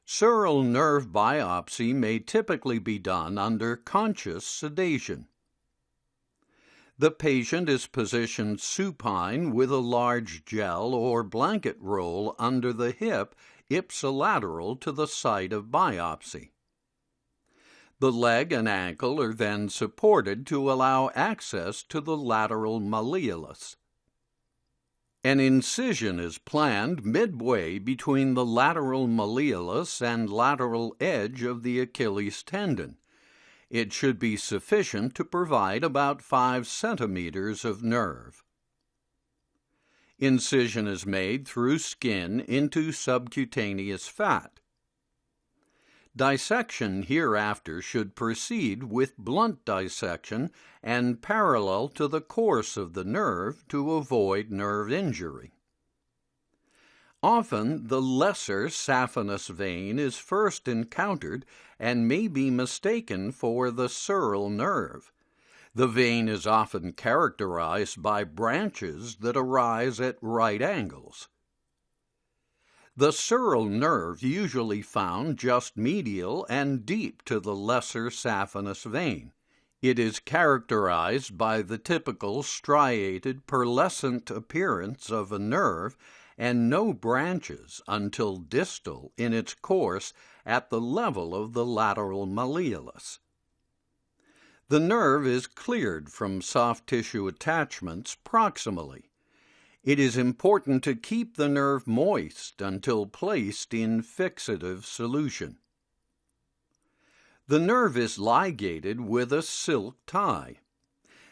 Sural nerve biopsy may typically be done under conscious sedation. The patient is positioned supine with a large gel or blanket roll under the hip ipsilateral to the site of biopsy. The leg and ankle are then supported to allow access to the lateral malleolus. An incision is planned midway between the lateral malleolus and lateral edge of the Achilles tendon. It should be sufficient to provide about 5 centimeters of nerve. Incision is made through skin into subcutaneous fat. Dissection hereafter should proceed with blunt dissection and parallel to the course of the nerve to avoid nerve injury. Often the lesser saphenous vein is first encountered and may be mistaken for the sural nerve. The vein is often characterized by branches that arise at right angles. The sural nerve usually found just medial and deep to the lesser saphenous vein. It is characterized by the typical striated pearlescent appearance of a nerve and no branches until distal in its course at the level of the lateral malleolus. The nerve is cleared from soft tissue attachments proximally. It is important to keep the nerve moist until placed in fixative solution. The nerve is ligated with a silk tie.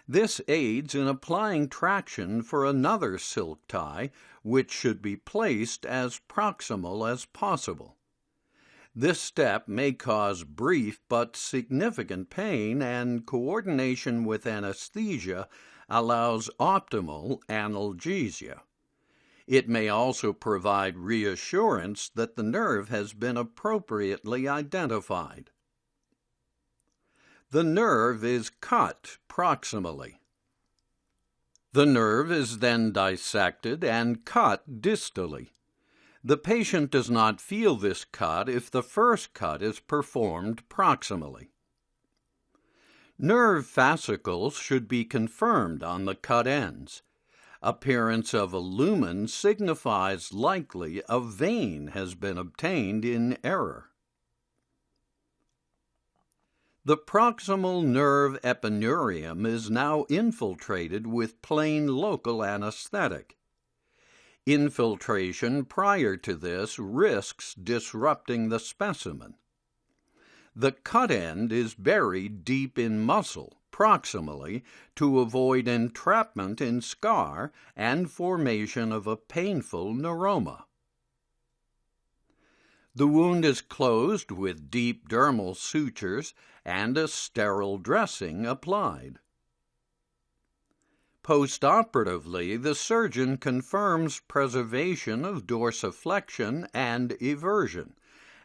This aids in applying traction for another silk tie, which should be placed as proximal as possible. This step may cause brief but significant pain, and coordination with anesthesia allows optimal analgesia. It may also provide reassurance that the nerve has been appropriately identified. The nerve is cut proximally. The nerve is then dissected and cut distally. The patient does not feel this cut if the first cut is performed proximally. Nerve fascicles should be confirmed on the cut ends. Appearance of a lumen signifies likely a vein has been obtained in error. The proximal nerve epineurium is now infiltrated with plain local anesthetic. Infiltration prior to this risks disrupting the specimen. The cut end is buried deep in muscle, proximally, to avoid entrapment in scar and formation of a painful neuroma. The wound is closed with deep dermal sutures and a sterile dressing applied. Postoperatively, the surgeon confirms preservation of dorsiflexion and eversion,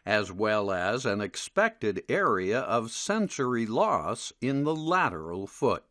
as well as an expected area of sensory loss in the lateral foot.